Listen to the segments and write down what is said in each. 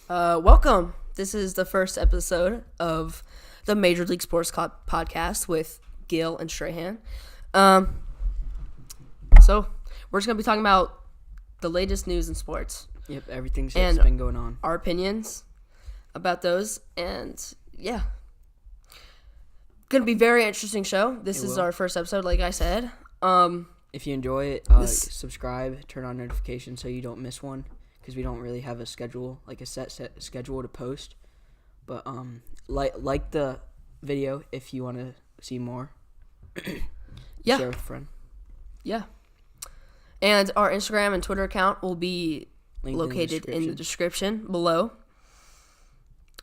Welcome. This is the first episode of the Major League Sports podcast with Gill and Strahan. So we're just gonna be talking about the latest news in sports. Yep, everything's that's been going on. Our opinions about those, and yeah, gonna be a very interesting show. This is our first episode, like I said. If you enjoy it, subscribe, turn on notifications so you don't miss one. Because we don't really have a schedule, like a set schedule to post. But like the video if you want to see more. Yeah. Share with a friend. Yeah. And our Instagram and Twitter account will be located in the description below.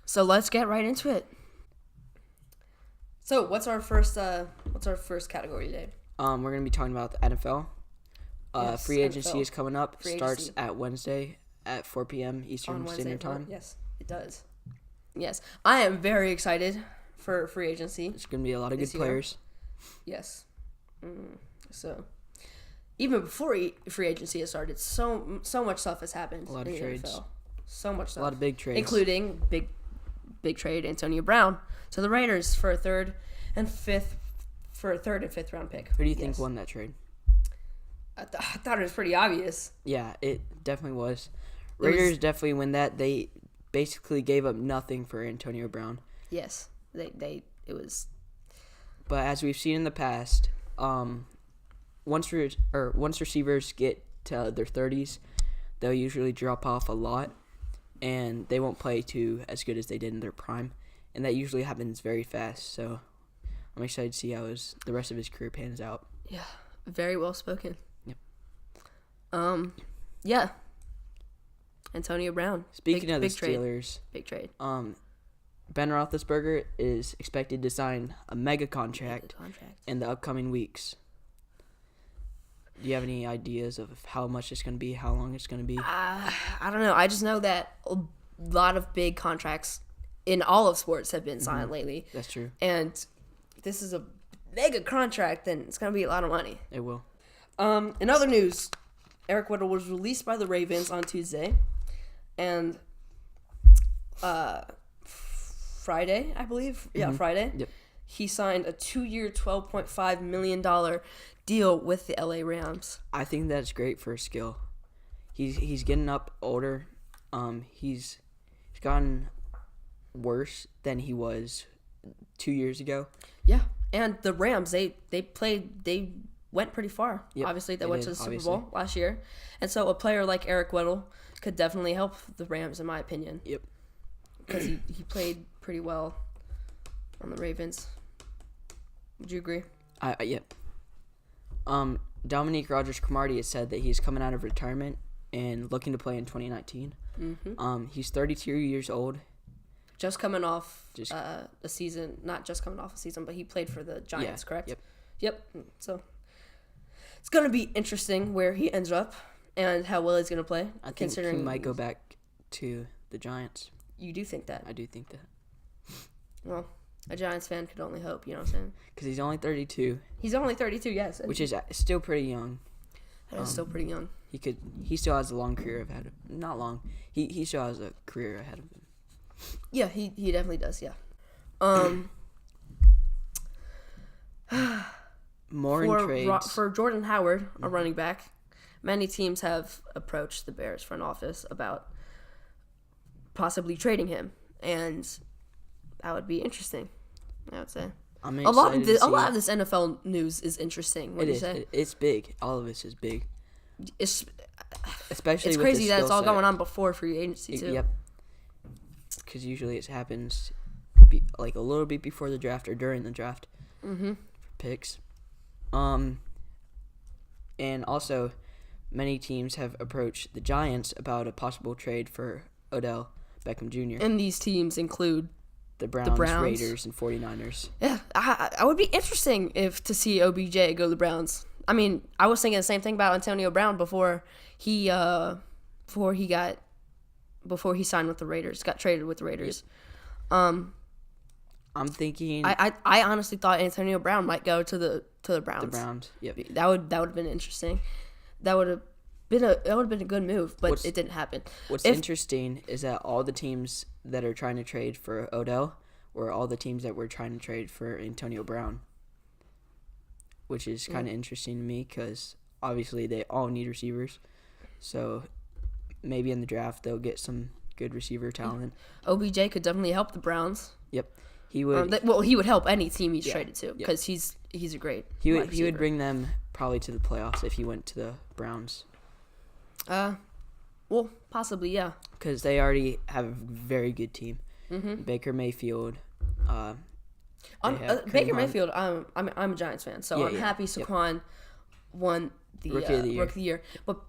So let's get right into it. So what's our first category today? We're gonna be talking about the NFL. Yes, free agency NFL. is coming up. Starts at Wednesday at 4 p.m. Eastern Standard Time. Yes, it does. Yes, I am very excited for free agency. There's gonna be a lot of good players. Yes. So, even before free agency has started, so much stuff has happened. A lot of trades. NFL. So much stuff. A lot of big trades, including big trade Antonio Brown to the Raiders for a third and fifth round pick. Who do you think won that trade? I thought it was pretty obvious. Yeah, it definitely was. Raiders definitely win that. They basically gave up nothing for Antonio Brown. Yes, it was. But as we've seen in the past, once receivers get to their 30s, they'll usually drop off a lot, and they won't play as good as they did in their prime, and that usually happens very fast. So I'm excited to see how the rest of his career pans out. Yeah, very well spoken. Yep. Yeah. Antonio Brown. Speaking of the Steelers, big trade. Ben Roethlisberger is expected to sign a mega contract in the upcoming weeks. Do you have any ideas of how much it's going to be, how long it's going to be? I don't know. I just know that a lot of big contracts in all of sports have been signed lately. That's true. And this is a mega contract, then it's going to be a lot of money. It will. In other news, Eric Weddle was released by the Ravens on Tuesday. And Friday, I believe. Yeah, Friday. Yep. He signed a 2-year, $12.5 million deal with the LA Rams. I think that's great for skill. He's getting up older. He's gotten worse than he was 2 years ago. Yeah, and the Rams, they went pretty far. Yep, obviously, they went to the Super Bowl last year. And so a player like Eric Weddle could definitely help the Rams, in my opinion. Yep. Because he played pretty well on the Ravens. Would you agree? Yep. Dominique Rodgers-Cromartie has said that he's coming out of retirement and looking to play in 2019. Mm-hmm. He's 32 years old. Just coming off a season. Not just coming off a season, but he played for the Giants, correct? Yep. So it's going to be interesting where he ends up and how well he's going to play. I think he might go back to the Giants. You do think that? I do think that. Well, a Giants fan could only hope, you know what I'm saying? Because he's only 32. He's only 32, yes. Which is still pretty young. That is still pretty young. He still has a long career ahead of him. Not long. He still has a career ahead of him. Yeah, he definitely does, yeah. More in trades. For Jordan Howard, a running back, many teams have approached the Bears front office about possibly trading him, and that would be interesting, I would say. I'm a lot of this NFL news is interesting. What do you say? It's big. All of this is big. Especially it's with crazy that it's all set. going on before free agency too. Yep. Because usually it happens like a little bit before the draft or during the draft for picks. And also, many teams have approached the Giants about a possible trade for Odell Beckham Jr. And these teams include the Browns, Raiders, and 49ers. Yeah, I would be interesting to see OBJ go to the Browns. I mean, I was thinking the same thing about Antonio Brown before he signed with the Raiders, got traded with the Raiders. I'm thinking. I honestly thought Antonio Brown might go to the Browns. The Browns, yep. That would have been interesting. That would have have been a good move, but it didn't happen. What's interesting is that all the teams that are trying to trade for Odell were all the teams that were trying to trade for Antonio Brown, which is kind of interesting to me because obviously they all need receivers. So maybe in the draft they'll get some good receiver talent. OBJ could definitely help the Browns. Yep. He would. He would help any team he's traded to because he's a great. He would bring them probably to the playoffs if he went to the Browns. Well, possibly, yeah. Because they already have a very good team. Mm-hmm. Baker Mayfield. Baker Mayfield. I'm a Giants fan, so I'm happy Saquon won the Rookie of the Year. But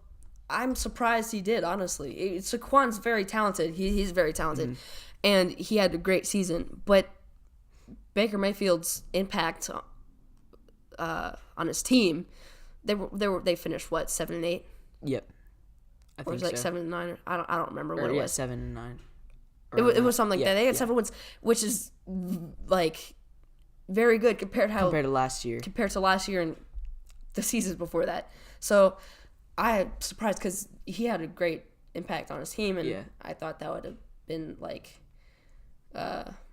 I'm surprised he did. Honestly, Saquon's very talented. He's very talented, and he had a great season. But Baker Mayfield's impact on his team, they finished what 7-8. Yep. I think it was like 7-9. I don't remember what it was. 7-9. It was something like that. They had 7 wins, which is like very good compared to last year. Compared to last year and the seasons before that. So I'm surprised because he had a great impact on his team, and I thought that would have been like,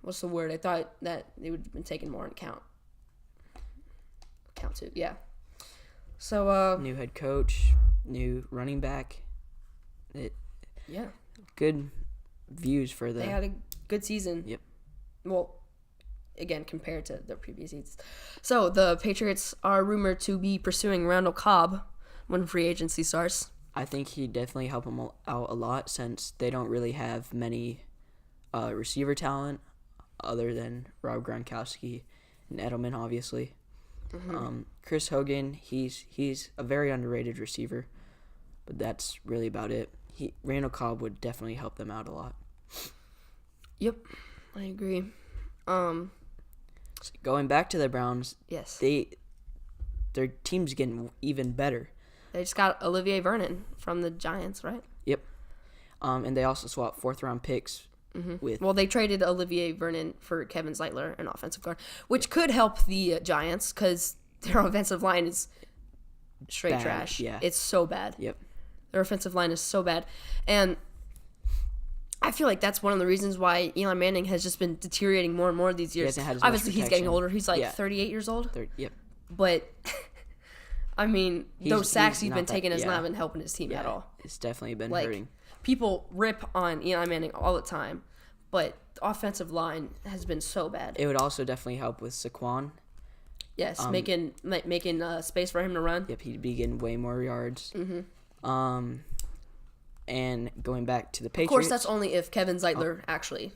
what's the word? I thought that it would have been taken more in account. Count too, yeah. So new head coach, new running back. Good views for them. They had a good season. Yep. Well, again, compared to their previous seasons. So the Patriots are rumored to be pursuing Randall Cobb when free agency starts. I think he'd definitely help them out a lot since they don't really have many receiver talent other than Rob Gronkowski and Edelman, obviously. Mm-hmm. Chris Hogan, he's a very underrated receiver, but that's really about it. Randall Cobb would definitely help them out a lot. Yep, I agree. Going back to the Browns, yes, their team's getting even better. They just got Olivier Vernon from the Giants, right? Yep. And they also swapped 4th-round picks with. Well, they traded Olivier Vernon for Kevin Zeitler, an offensive guard, which could help the Giants because their offensive line is straight trash. Yeah, it's so bad. Yep. Their offensive line is so bad, and I feel like that's one of the reasons why Eli Manning has just been deteriorating more and more these years. Obviously, he's getting older. He's like 38 years old. Yep. But I mean, those sacks he's been taking has not been helping his team at all. It's definitely been hurting. People rip on Eli Manning all the time, but the offensive line has been so bad. It would also definitely help with Saquon. Yes, making space for him to run. Yep, he'd be getting way more yards. Mm-hmm. And going back to the Patriots. Of course, that's only if Kevin Zeitler actually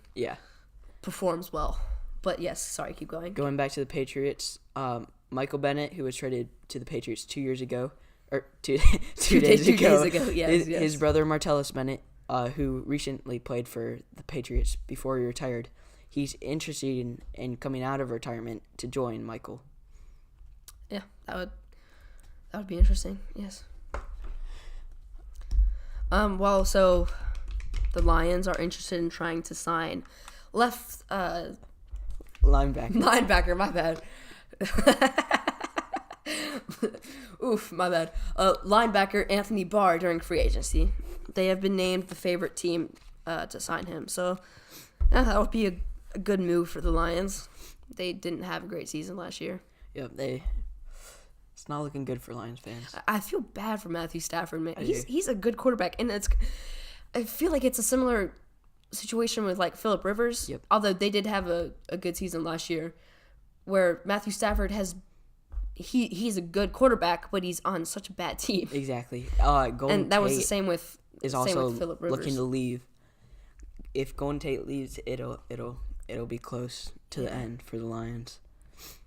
performs well. But yes, sorry, keep going. Going back to the Patriots, Michael Bennett, who was traded to the Patriots 2 years ago, or two days ago. Yes. His brother Martellus Bennett, who recently played for the Patriots before he retired, he's interested in coming out of retirement to join Michael. Yeah, that would be interesting. Yes. Well, so the Lions are interested in trying to sign linebacker. Linebacker, my bad. Oof, my bad. Linebacker Anthony Barr during free agency. They have been named the favorite team to sign him. So that would be a good move for the Lions. They didn't have a great season last year. Yep, it's not looking good for Lions fans. I feel bad for Matthew Stafford, man. He's a good quarterback, and I feel like it's a similar situation with like Phillip Rivers. Yep. Although they did have a good season last year, where Matthew Stafford he's a good quarterback, but he's on such a bad team. Exactly. And that was the same with Phillip Rivers. Looking to leave. If Golden Tate leaves, it'll be close to the end for the Lions.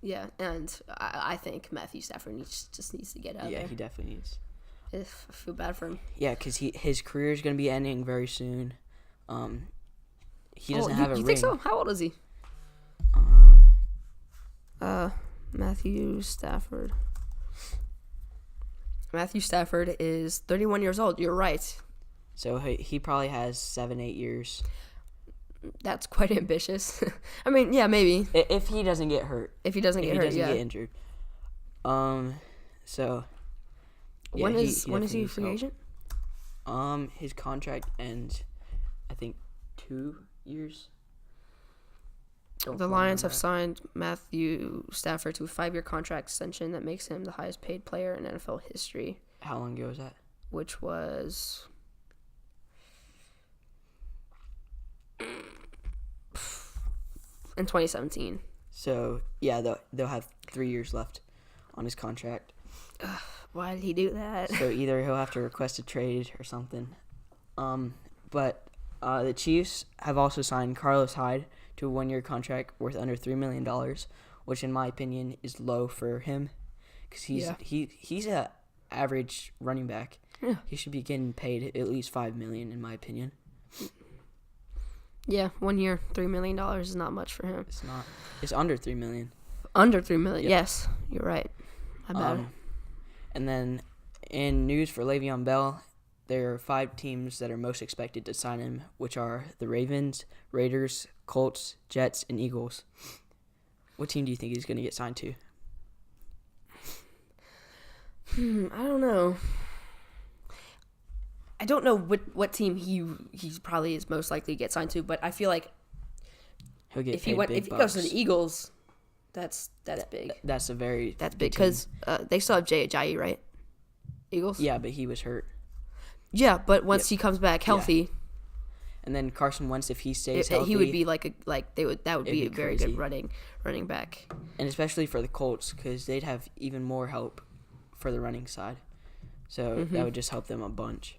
Yeah, and I think Matthew Stafford just needs to get out there. Yeah, he definitely needs. I feel bad for him. Yeah, because his career is going to be ending very soon. He doesn't have a ring. You think so? How old is he? Matthew Stafford. Matthew Stafford is 31 years old. You're right. So he probably has 7-8 years. That's quite ambitious. I mean, yeah, maybe. If he doesn't get hurt. If he doesn't get injured. So. Yeah, when is he a free agent? His contract ends, I think, 2 years. The Lions have signed Matthew Stafford to a 5-year contract extension that makes him the highest paid player in NFL history. How long ago was that? Which was in 2017. So, yeah, they'll have 3 years left on his contract. Why did he do that? So either he'll have to request a trade or something. But the Chiefs have also signed Carlos Hyde to a 1-year contract worth under $3 million, which in my opinion is low for him because he's a average running back. Yeah. He should be getting paid at least $5 million in my opinion. Yeah, 1 year, $3 million is not much for him. It's not. It's under $3 million. Under $3 million. Yep. Yes, you're right. And then in news for Le'Veon Bell, there are 5 teams that are most expected to sign him, which are the Ravens, Raiders, Colts, Jets, and Eagles. What team do you think he's going to get signed to? I don't know. I don't know what team he probably is most likely to get signed to, but I feel like he'll get if he goes to the Eagles, that's big. That's big because they still have Jay Ajayi, right? Eagles. Yeah, but he was hurt. Yeah, but once he comes back healthy, and then Carson Wentz, if he stays healthy, he would be that would be a very crazy. good running back, and especially for the Colts because they'd have even more help for the running side, so that would just help them a bunch.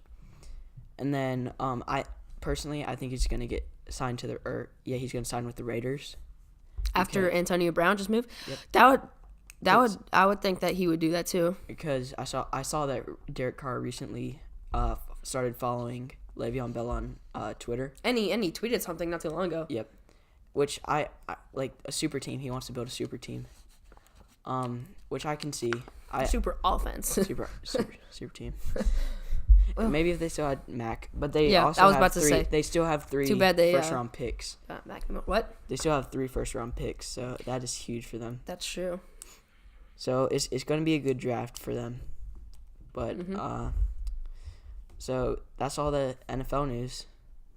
And then I think he's gonna get signed he's gonna sign with the Raiders after Antonio Brown just moved. Yep. I would think that he would do that too. Because I saw that Derek Carr recently started following Le'Veon Bell on Twitter. And he tweeted something not too long ago. Yep. Which I like a super team. He wants to build a super team. Which I can see. Super offense. super team. Well, maybe if they still had Mac, but they they still have 3 too bad they, first round picks. Mac, what? They still have 3 first round picks, so that is huge for them. That's true. So it's going to be a good draft for them. But so that's all the NFL news.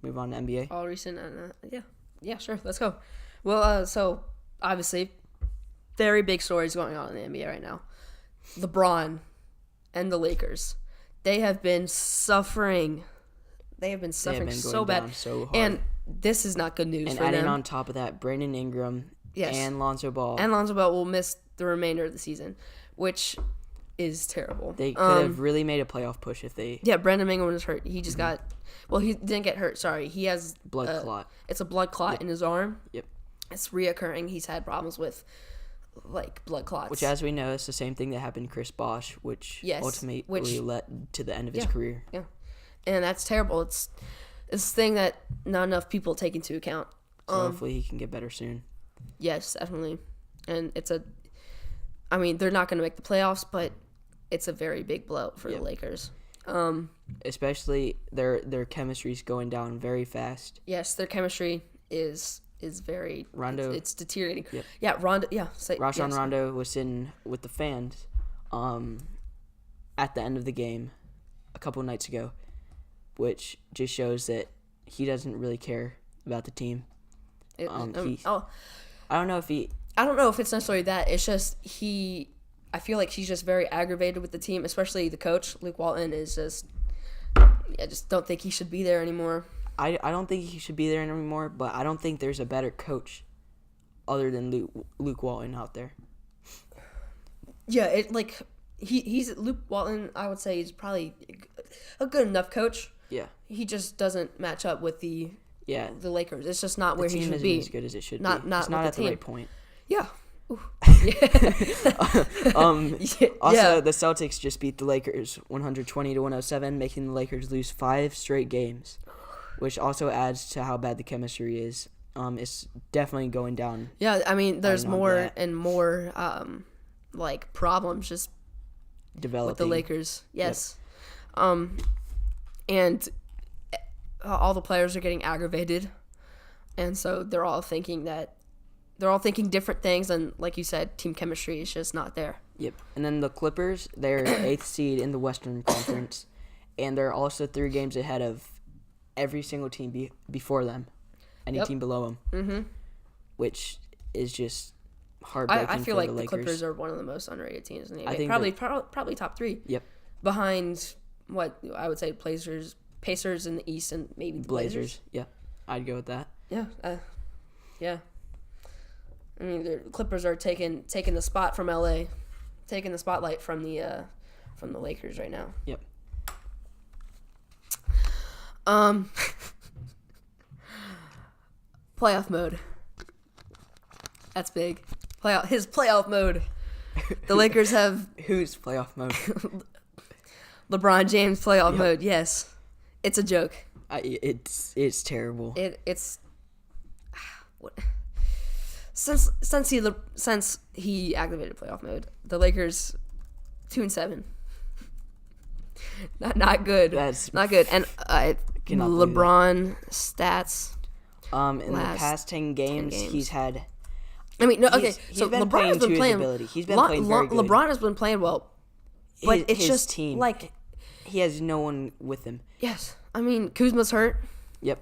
Move on to NBA. All recent yeah, sure. Let's go. Well, so obviously very big stories going on in the NBA right now. LeBron and the Lakers. They have been suffering. They have been suffering so bad. So hard. And this is not good news for them. And adding on top of that, Brandon Ingram and Lonzo Ball. And Lonzo Ball will miss the remainder of the season, which is terrible. They could have really made a playoff push if they... Yeah, Brandon Ingram was hurt. He just got... Well, he didn't get hurt. Sorry. He has... blood clot. It's a blood clot in his arm. Yep. It's reoccurring. He's had problems with... blood clots. Which, as we know, is the same thing that happened to Chris Bosh, which ultimately led to the end of his career. Yeah. And that's terrible. It's a thing that not enough people take into account. So hopefully he can get better soon. Yes, definitely. And they're not going to make the playoffs, but it's a very big blow for the Lakers. Especially their chemistry's going down very fast. Yes, their chemistry is very Rondo. It's deteriorating. Yep. Yeah, Rondo. Yeah, Rajon Rondo was sitting with the fans, at the end of the game, a couple nights ago, which just shows that he doesn't really care about the team. I don't know if it's necessarily that. It's just I feel like he's just very aggravated with the team, especially the coach, Luke Walton, is just. I just don't think he should be there anymore. I don't think he should be there anymore, but I don't think there's a better coach other than Luke Walton out there. Yeah, he's Luke Walton. I would say he's probably a good enough coach. Yeah, he just doesn't match up with the Lakers. It's just not where he should be. The team isn't as good as it should be. It's not at the right point. Yeah. Also, the Celtics just beat the Lakers 120-107, making the Lakers lose 5 straight games, which also adds to how bad the chemistry is. It's definitely going down. Yeah, there's more and more problems just developing with the Lakers. Yes. Yep. And all the players are getting aggravated, and so they're all thinking different things, and like you said, team chemistry is just not there. Yep. And then the Clippers, they're 8th seed in the Western Conference, and they're also 3 games ahead of every single team before them, any team below them. Mm-hmm. Which is just heartbreaking. I feel for like the the Lakers. Clippers are one of the most underrated teams in the NBA. I think probably top 3. Yep. Behind what I would say Pacers in the East, and maybe the Blazers. Yeah, I'd go with that. Yeah. Yeah. I mean, the Clippers are taking the spot from LA, taking the spotlight from the Lakers right now. Yep. Playoff mode. That's big. His playoff mode. The Lakers have whose playoff mode? LeBron James playoff mode. Yes, it's a joke. It's terrible. It's what since he activated playoff mode, the Lakers 2-7. Not good. That's not good. And LeBron stats. In the past 10 games, he's had. I mean, no. Okay, so LeBron has been playing. He's been playing very good. LeBron has been playing well, but it's his just team. Like he has no one with him. Yes, I mean Kuzma's hurt. Yep.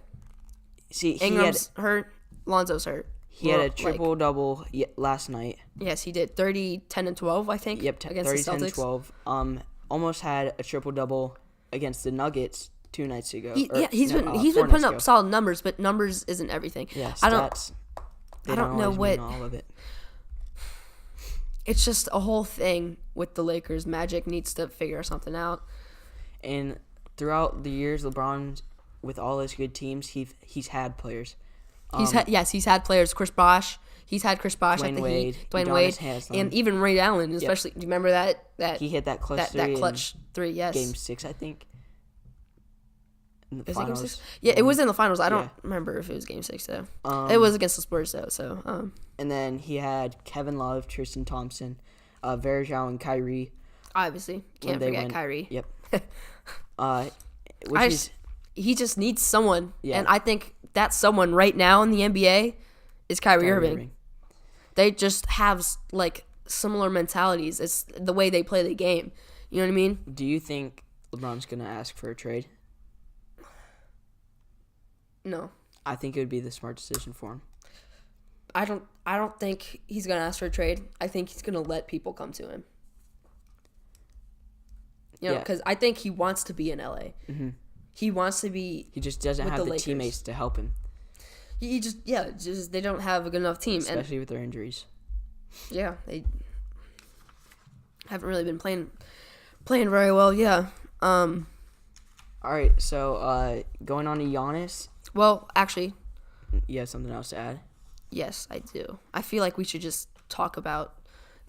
See, Ingram's hurt. Lonzo's hurt. He had a triple double last night. Yes, he did. 30, 10, and 12, I think. Yep, against 30, the Celtics. 10, 12. Almost had a triple double against the Nuggets 2 nights ago. He's been putting up solid numbers, but numbers isn't everything. Yeah, stats. I don't know what all of it. It's just a whole thing with the Lakers. Magic needs to figure something out. And throughout the years, LeBron, with all his good teams, he's had players. He's had players. Chris Bosh. He's had Chris Bosh at the Heat. Dwayne Wade. And even Ray Allen, especially. Do you remember that? He hit that clutch three. That clutch 3, yes. Game 6, I think. In the Is finals. it Game 6? Yeah, it was in the finals. I don't remember if it was Game 6, though. It was against the Spurs, though. So. And then he had Kevin Love, Tristan Thompson, Varejao, and Kyrie. Obviously. Can't forget Kyrie. Yep. He just needs someone. Yeah. And I think that someone right now in the NBA is Kyrie Irving. They just have, like, similar mentalities. It's the way they play the game. You know what I mean? Do you think LeBron's going to ask for a trade? No. I think it would be the smart decision for him. I don't think he's going to ask for a trade. I think he's going to let people come to him. You know, because I think he wants to be in LA. Mm-hmm. He wants to be. He just doesn't have the teammates to help him. He just they don't have a good enough team, especially with their injuries. Yeah, they haven't really been playing very well. Yeah. All right, so going on to Giannis. Well, actually, you have something else to add? Yes, I do. I feel like we should just talk about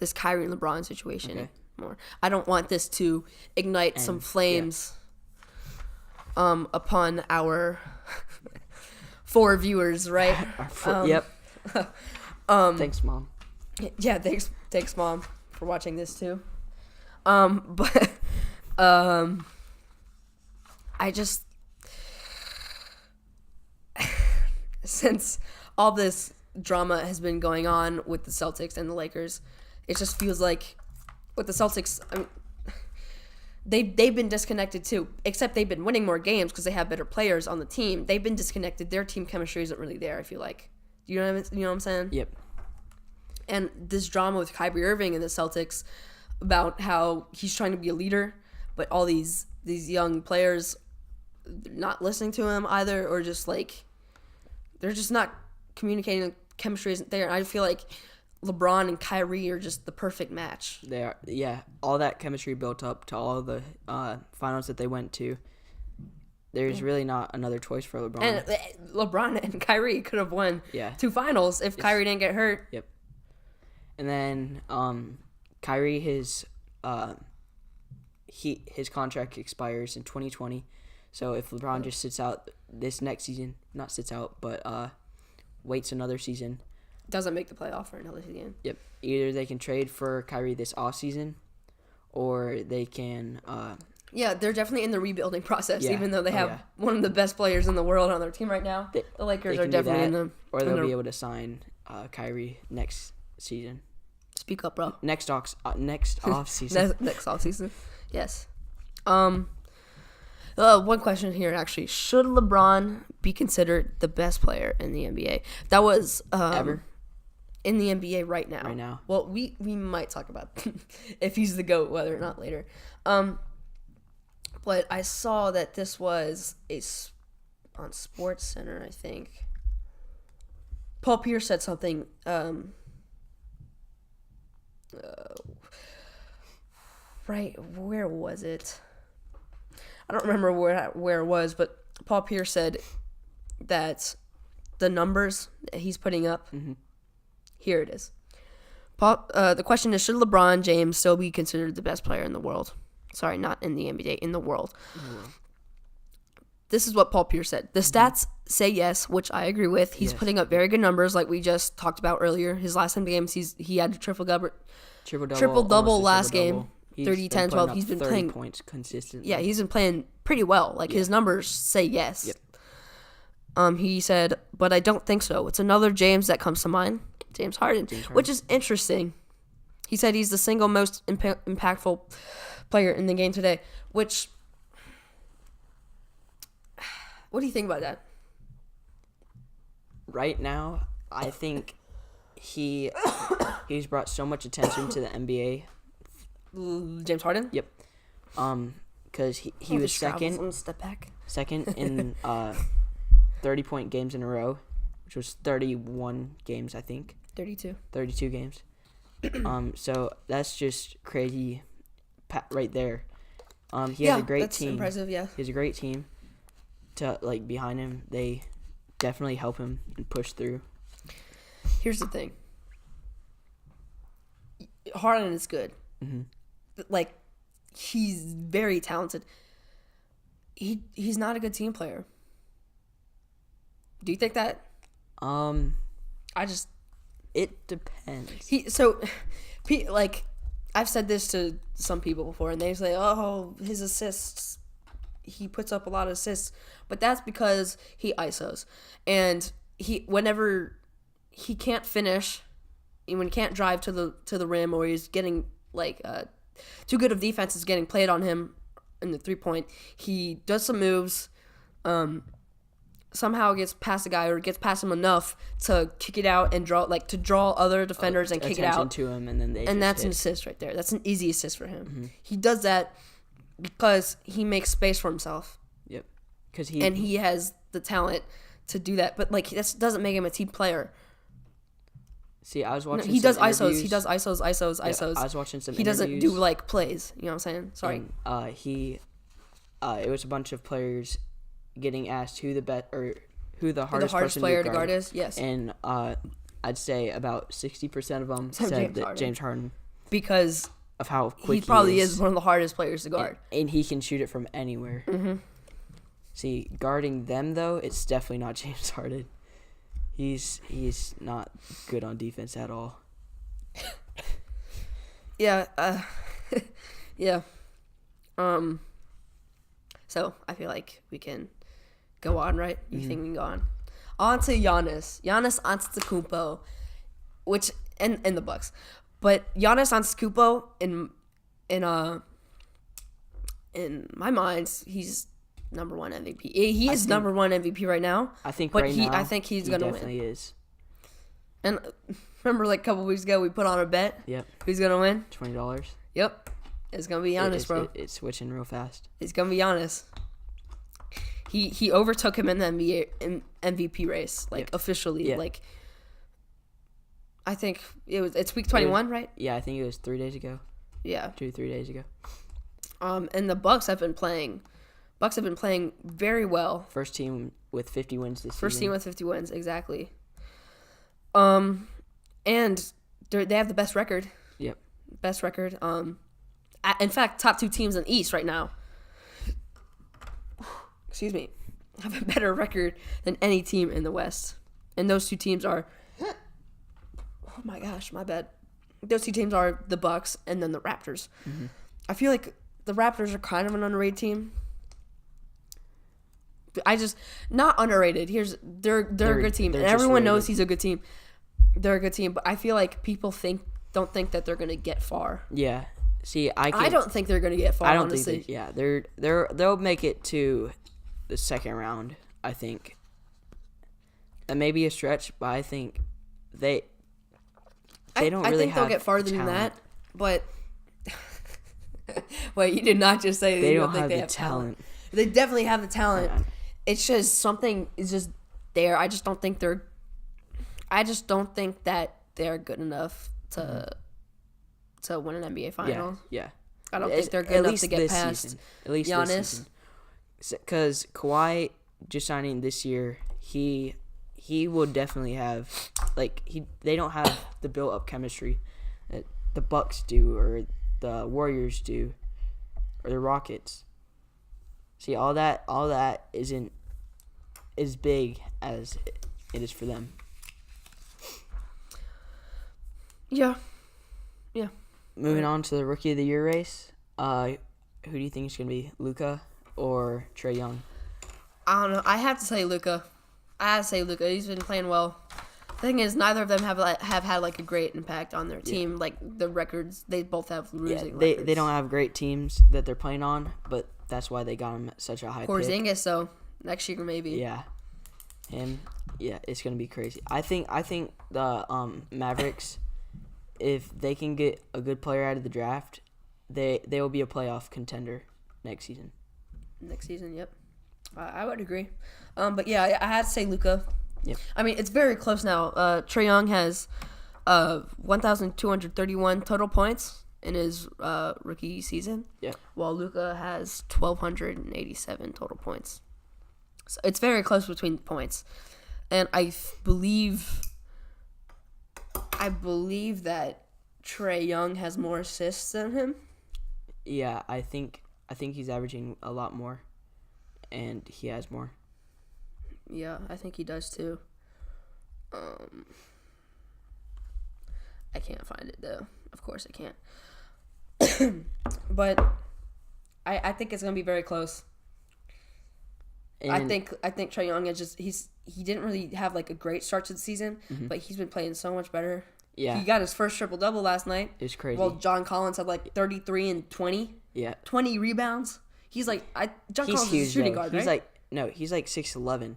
this Kyrie and LeBron situation more. I don't want this to ignite some flames upon our 4 viewers, right? Yep. Thanks, Mom. Yeah, thanks, Mom, for watching this too. But I just since all this drama has been going on with the Celtics and the Lakers, it just feels like with the Celtics, I mean, they've been disconnected too. Except they've been winning more games because they have better players on the team. They've been disconnected. Their team chemistry isn't really there, I feel like. You know what I'm saying? Yep. And this drama with Kyrie Irving and the Celtics about how he's trying to be a leader, but all these young players not listening to him either, or just like they're just not communicating. The chemistry isn't there. And I feel like LeBron and Kyrie are just the perfect match. They are, yeah. All that chemistry built up to all the finals that they went to. There's really not another choice for LeBron. And LeBron and Kyrie could have won 2 finals if Kyrie didn't get hurt. Yep. And then Kyrie, his contract expires in 2020. So if LeBron just sits out this next season, not sits out, but waits another season. Doesn't make the playoff for another season. Yep. Either they can trade for Kyrie this offseason, or they can... yeah, they're definitely in the rebuilding process, even though they have one of the best players in the world on their team right now. The Lakers are definitely in them. Or they'll be able to sign Kyrie next season. Speak up, bro. Next off season. Next off season. Yes. One question here, actually. Should LeBron be considered the best player in the NBA? That was Ever? In the NBA right now. Right now. Well, we might talk about if he's the GOAT, whether or not later. But I saw that this was on Sports Center, I think. Paul Pierce said something. Right, where was it? I don't remember where it was, but Paul Pierce said that the numbers that he's putting up, here it is. The question is, should LeBron James still be considered the best player in the world? Sorry, not in the NBA, in the world. This is what Paul Pierce said. The stats say yes, which I agree with. He's putting up very good numbers, like we just talked about earlier. His last 10 games, he had a triple-double last game. 30, 10, 12. He's been playing points consistently. Yeah, he's been playing pretty well. Like, his numbers say yes. Yep. He said, but I don't think so. It's another James that comes to mind, James Harden, which is interesting. He said he's the single most impactful player in the game today, which, what do you think about that? Right now, I think he's brought so much attention to the NBA. James Harden? Yep. Because he was second in 30-point games in a row, which was 31 games, I think. 32 games. So that's just crazy right there. He has a great team. That's impressive, yeah. He has a great team behind him. They definitely help him and push through. Here's the thing. Harden is good. Mm-hmm. Like, he's very talented. He's not a good team player. Do you think that? It depends. I've said this to some people before, and they say, "Oh, his assists. He puts up a lot of assists," but that's because he ISOs, and whenever he can't finish, when he can't drive to the rim, or he's getting too good of defense is getting played on him in the 3-point. He does some moves, somehow gets past the guy or gets past him enough to kick it out and draw other defenders and kick it out to him, and then that's an assist right there. That's an easy assist for him. Mm-hmm. He does that because he makes space for himself. Yep. And he has the talent to do that, but that doesn't make him a team player. See, I was watching. No, he does interviews. ISOs. He does ISOs. I was watching some. He doesn't do plays. You know what I'm saying? Sorry. And, it was a bunch of players getting asked who the hardest player to guard is. Yes. And I'd say about 60% of them said James Harden, because of how quick he probably is one of the hardest players to guard, and he can shoot it from anywhere. Mm-hmm. See, guarding them though, it's definitely not James Harden. He's not good on defense at all. Yeah. Yeah. So I feel like we can go on, right? You think we can go on? On to Giannis Antetokounmpo, which in the Bucks, but Giannis Antetokounmpo in my mind, he's number one MVP. He is number one MVP right now. I think I think he's gonna win. He definitely is. And remember, a couple weeks ago, we put on a bet. Yep. Who's gonna win? $20. Yep. It's gonna be Giannis, bro. It's switching real fast. It's gonna be Giannis. He overtook him in the NBA MVP race, officially. Yeah. I think it's week 21, right? Yeah, I think it was 3 days ago. Yeah. 2-3 days ago. And the Bucks have been playing very well. First team with 50 wins this season. First team with 50 wins, exactly. And they have the best record. Yep. Best record. In fact, top two teams in the East right now. Excuse me. Have a better record than any team in the West. And those two teams are... Oh my gosh, my bad. Those two teams are the Bucks and then the Raptors. Mm-hmm. I feel like the Raptors are kind of an underrated team. Not underrated. They're a good team, and everyone knows he's a good team. They're a good team, but I feel like people don't think that they're gonna get far. Yeah, See, I don't think they're going to get far. I don't honestly. think they'll make it to the second round. I think. That may be a stretch, but I think they don't really have. I think they'll get farther than that, but. Wait, you did not just say they don't think they have talent. They definitely have the talent. Yeah. It's just something is just there. I just don't think that they're good enough to win an NBA final. Yeah. I don't think they're good enough to get past season. At least Giannis. This season. Because Kawhi just signing this year, he will definitely have they don't have the built up chemistry that the Bucks do or the Warriors do or the Rockets. See, all that isn't as big as it is for them. Yeah. Moving on to the Rookie of the Year race, who do you think is going to be, Luka or Trae Young? I don't know. I have to say Luka. He's been playing well. The thing is, neither of them have had a great impact on their team. Yeah. The records, they both have losing records. They don't have great teams that they're playing on, but that's why they got him at such a high pick. Porzingis, though, next year maybe. Yeah, him. Yeah, it's gonna be crazy. I think the Mavericks, if they can get a good player out of the draft, they will be a playoff contender next season. Next season, yep. I would agree. But yeah, I had to say Luka. Yep. I mean, it's very close now. Trae Young has 1,231 total points in his rookie season. Yeah. While Luka has 1,287 total points. So it's very close between points, and I believe that Trae Young has more assists than him. Yeah, I think he's averaging a lot more, and he has more. Yeah, I think he does too. I can't find it though. Of course I can't. But I think it's gonna be very close. And I think Trae Young is just he didn't really have a great start to the season, but he's been playing so much better. Yeah. He got his first triple-double last night. It's crazy. Well, John Collins had 33 and 20. Yeah. 20 rebounds. He's John Collins huge, is a shooting though. guard, he's right? He's 6'11".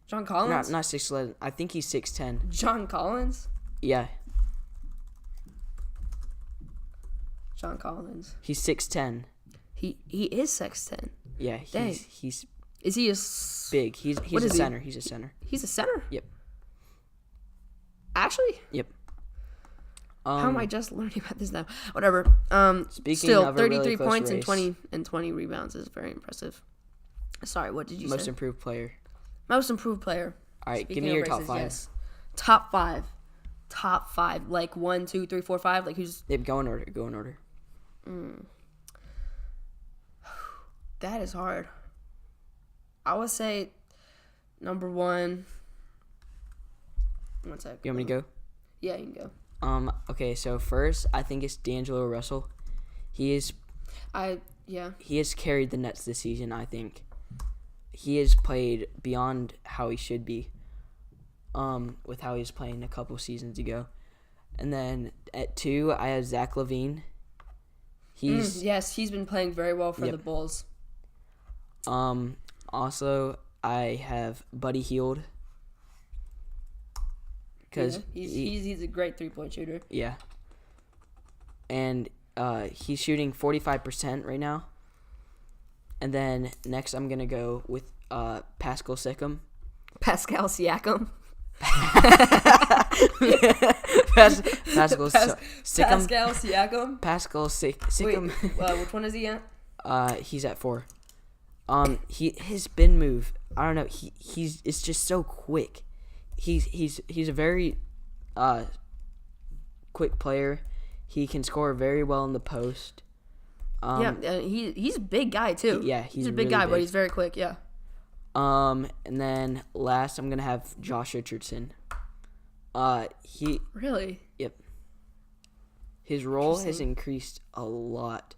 John Collins? Not 6'11". I think he's 6'10". John Collins? Yeah. John Collins. He's 6'10". He is 6'10". Yeah, he's Is he big? He's a center. He's a center. He's a center? Yep. Actually? Yep. How am I just learning about this now? Whatever. Speaking still, of 33 really points race, and 20 rebounds is very impressive. Sorry, what did you say? Most improved player. Most improved player. All right, Speaking give me your races, top five. Yes. Top five. 1, 2, 3, 4, 5. Who's? Yep, go in order. That is hard. I would say number 1. One sec. You want me to go? Yeah, you can go. Okay, so first, I think it's D'Angelo Russell. He has carried the Nets this season, I think. He has played beyond how he should be, with how he was playing a couple seasons ago. And then at 2, I have Zach LaVine. He's been playing very well for the Bulls. Also, I have Buddy Hield. Because he's a great 3-point shooter. Yeah. And he's shooting 45% right now. And then next I'm going to go with Pascal Siakam. Pascal Siakam? Pascal Siakam? Pascal Siakam. Wait, which one is he at? He's at 4. His spin move, I don't know, it's just so quick. He's a very quick player. He can score very well in the post. He's a big guy too. He's a big really guy, big. but he's very quick. Yeah. And then last, I'm gonna have Josh Richardson. Really. Yep. His role has increased a lot.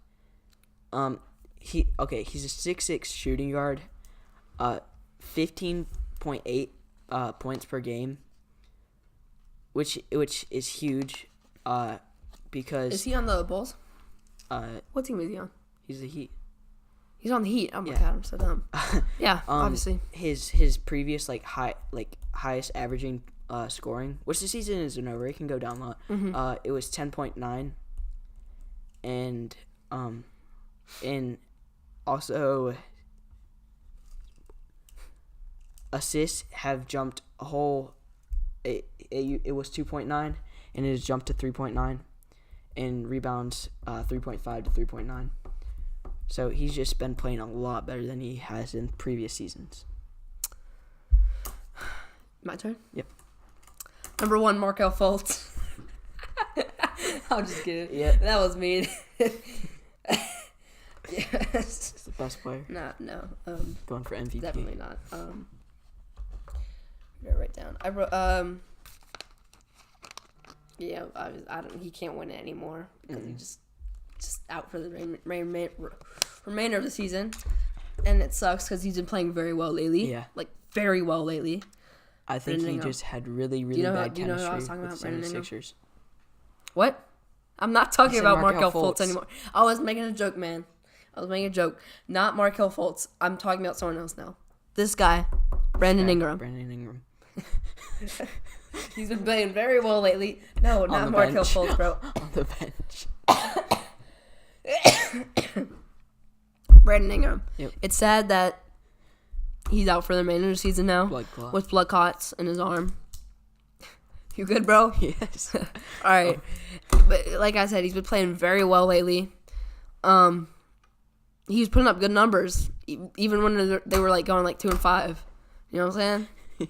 He's a 6'6" shooting guard. 15.8 points per game, which is huge. Because is he on the Bulls? What team is he on? He's the Heat. He's on the Heat. Oh my god, I'm so dumb. Yeah, obviously. His previous highest averaging scoring, which the season isn't over, it can go down a lot. Mm-hmm. It was 10.9, and also assists have jumped a whole. It was 2.9, and it has jumped to 3.9, and rebounds 3.5 to 3.9. So he's just been playing a lot better than he has in previous seasons. My turn? Yep. Number 1, Markelle Fultz. I'm just kidding. Yeah. That was mean. Yes. He's the best player. No. Going for MVP. Definitely not. Write down. I wrote. Yeah, I don't. He can't win it anymore because he's just out for the remainder of the season, and it sucks because he's been playing very well lately. Yeah, like very well lately. I think he just had really bad chemistry with the 76ers. What? I'm not talking about Markelle Fultz anymore. I was making a joke, man. I was making a joke. Not Markelle Fultz. I'm talking about someone else now. This guy, Brandon Ingram. He's been playing very well lately. No, not Markelle Fultz, bro. On the bench. Brandon Ingram. Yep. It's sad that he's out for the remainder of the season now with blood clots in his arm. You good, bro? Yes. All right. But like I said, he's been playing very well lately. He was putting up good numbers, even when they were like going like 2-5. You know what I'm saying? Yeah.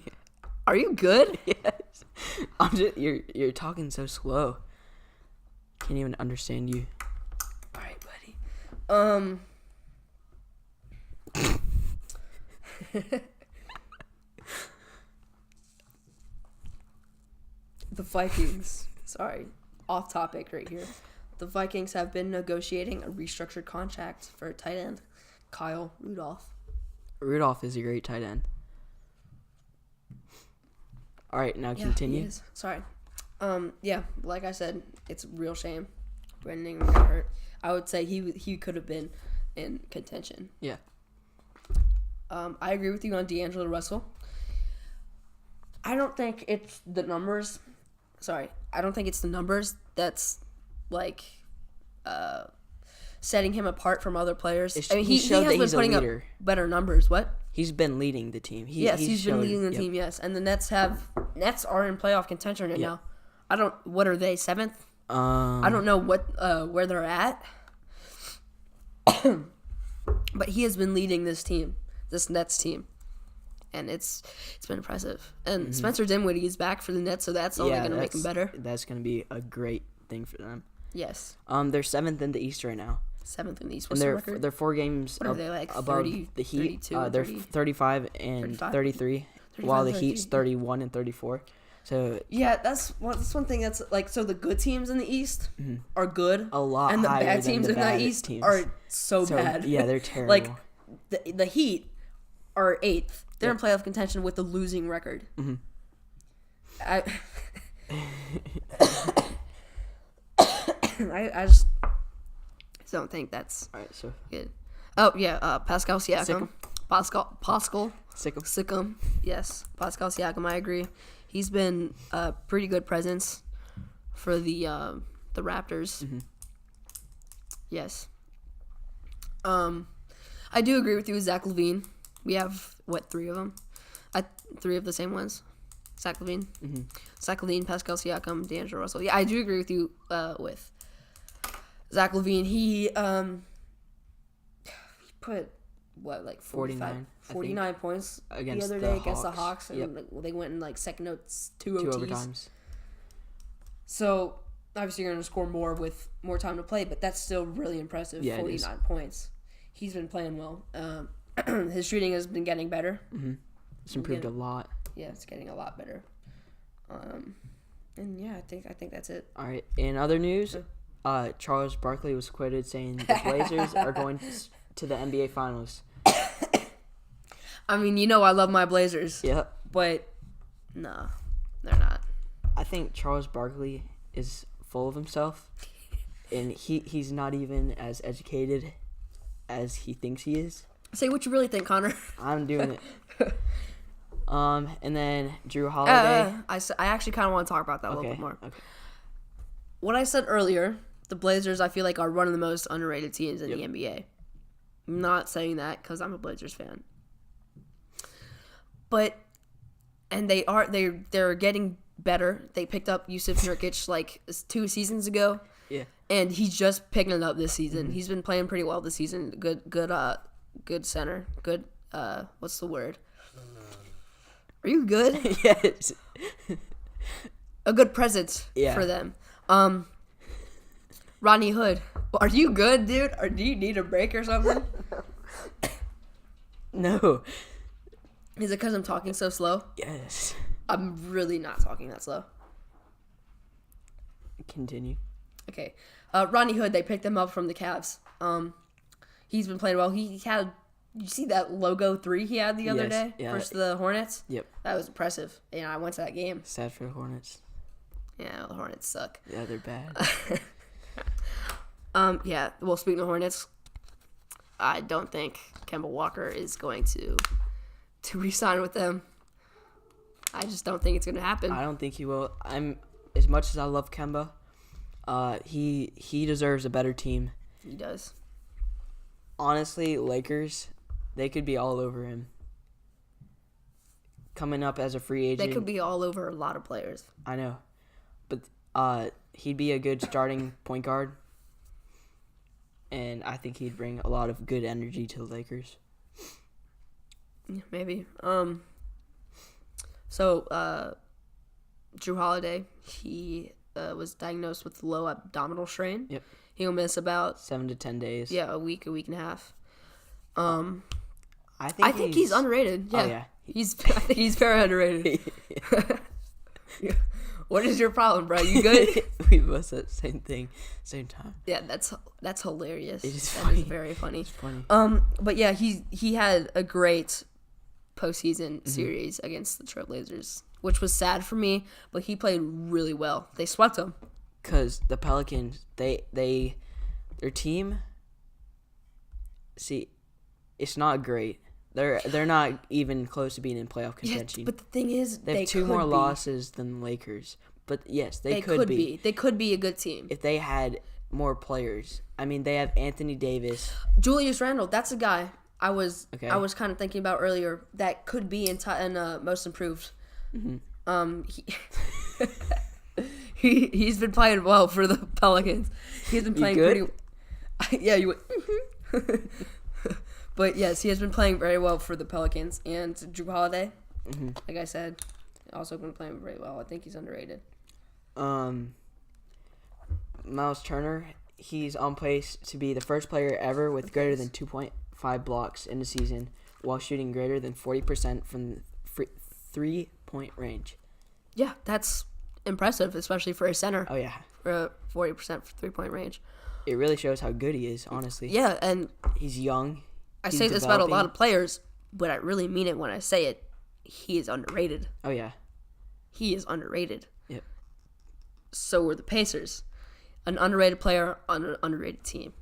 Are you good? Yes. You're talking so slow. Can't even understand you. All right, buddy. The Vikings. Sorry, off topic right here. The Vikings have been negotiating a restructured contract for a tight end, Kyle Rudolph. Rudolph is a great tight end. All right, now continue. He is. Sorry. Yeah, like I said, it's a real shame. Brandon Ingram got hurt. I would say he could have been in contention. Yeah. I agree with you on D'Angelo Russell. I don't think it's the numbers. Sorry, I don't think it's the numbers that's like setting him apart from other players. I mean, he has been putting up better numbers. What? He's been leading the team. He's been leading the team. Yes, and the Nets are in playoff contention right now. What are they, 7th? I don't know where they're at. But he has been leading this Nets team. And it's been impressive. And Spencer Dinwiddie is back for the Nets, so that's only going to make him better. That's going to be a great thing for them. Yes. They're 7th in the East right now. 7th in the East. What's the record? They're 4 games above the Heat. They're 35 and 33, while the Heat's 31 and 34. So yeah, that's one thing that's like, so the good teams in the East are good, a lot, and the higher bad teams than in the East are so bad. Yeah, they're terrible. Like the Heat are 8th. They're in playoff contention with a losing record. Mm-hmm. I just don't think that's good. Oh yeah, Pascal Siakam. Pascal Siakam. Yes, Pascal Siakam. I agree. He's been a pretty good presence for the Raptors. Mm-hmm. Yes. I do agree with you with Zach LaVine. We have 3 of them? 3 of the same ones. Zach LaVine. Mm-hmm. Zach LaVine, Pascal Siakam, D'Angelo Russell. Yeah, I do agree with you with Zach LaVine. He put 49 points against the other day against the Hawks, and they went in second notes, 2 overtimes. So obviously you're going to score more with more time to play, but that's still really impressive. Yeah, 49 points. He's been playing well. His shooting has been getting better. Mm-hmm. It's improved a lot. Yeah, it's getting a lot better. And yeah, I think that's it. All right. In other news, Charles Barkley was quoted saying the Blazers are going to the NBA Finals. I mean, I love my Blazers. Yep. But no, they're not. I think Charles Barkley is full of himself. and he's not even as educated as he thinks he is. Say what you really think, Connor. I'm doing it. And then Drew Holiday. I actually kind of want to talk about that a little bit more. Okay. What I said earlier, the Blazers, I feel like, are one of the most underrated teams in the NBA. I'm not saying that because I'm a Blazers fan. But, and they're getting better. They picked up Yusuf Nurkic like 2 seasons ago. Yeah. And he's just picking it up this season. Mm-hmm. He's been playing pretty well this season. Good center. Good, what's the word? Are you good? Yes. A good presence for them. Rodney Hood. Are you good, dude? Or do you need a break or something? No. Is it because I'm talking so slow? Yes. I'm really not talking that slow. Continue. Okay. Rodney Hood, they picked him up from the Cavs. He's been playing well. He had, you see that logo 3 he had the other day versus the Hornets? Yep. That was impressive. And I went to that game. Sad for the Hornets. Yeah, the Hornets suck. Yeah, they're bad. Yeah, well, speaking of Hornets, I don't think Kemba Walker is going to re-sign with them. I just don't think it's going to happen. I don't think he will. As much as I love Kemba, he deserves a better team. He does. Honestly, Lakers, they could be all over him. Coming up as a free agent. They could be all over a lot of players. I know. But he'd be a good starting point guard. And I think he'd bring a lot of good energy to the Lakers. Yeah, maybe. So, Drew Holiday, he was diagnosed with low abdominal strain. Yep. He'll miss about 7 to 10 days. Yeah, a week and a half. I think he's underrated. Yeah. Oh, yeah. I think he's very underrated. What is your problem, bro? You good? We both said the same thing, same time. Yeah, that's hilarious. It is funny. That is very funny. It's funny. But yeah, he had a great postseason series against the Trailblazers, which was sad for me, but he played really well. They swept him. Because the Pelicans, their team, see, it's not great. They're not even close to being in playoff contention. Yeah, but the thing is, they have 2 more losses than the Lakers. But yes, they could be. They could be a good team if they had more players. I mean, they have Anthony Davis, Julius Randle. That's a guy I was kind of thinking about earlier that could be in Most Improved. Mm-hmm. He's been playing well for the Pelicans. He's been playing pretty. Yeah, you would. But yes, he has been playing very well for the Pelicans. And Drew Holiday, like I said, also been playing very well. I think he's underrated. Miles Turner, he's on pace to be the first player ever with greater than 2.5 blocks in a season while shooting greater than 40% from the 3-point range. Yeah, that's impressive, especially for a center. Oh, yeah. For 40% for 3-point range. It really shows how good he is, honestly. Yeah, and he's young. I say this about a lot of players, but I really mean it when I say it. He is underrated. Oh, yeah. He is underrated. Yep. So were the Pacers. An underrated player on an underrated team.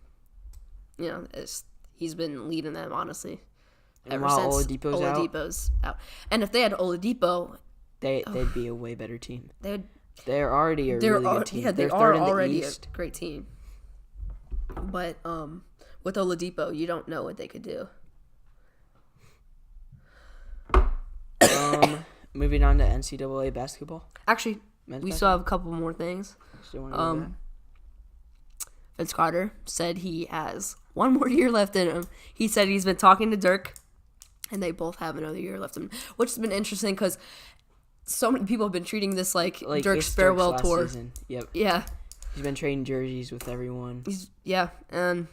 You know, he's been leading them, honestly. And ever while since Oladipo's out. And if they had Oladipo, they'd be a way better team. They're already a really good team. Yeah, they are already a great team. But with Oladipo, you don't know what they could do. Moving on to NCAA basketball. Actually, we still have a couple more things. Vince Carter said he has 1 more year left in him. He said he's been talking to Dirk, and they both have another year left in him, which has been interesting because so many people have been treating this like Dirk's farewell tour. Season. Yep. Yeah. He's been trading jerseys with everyone. And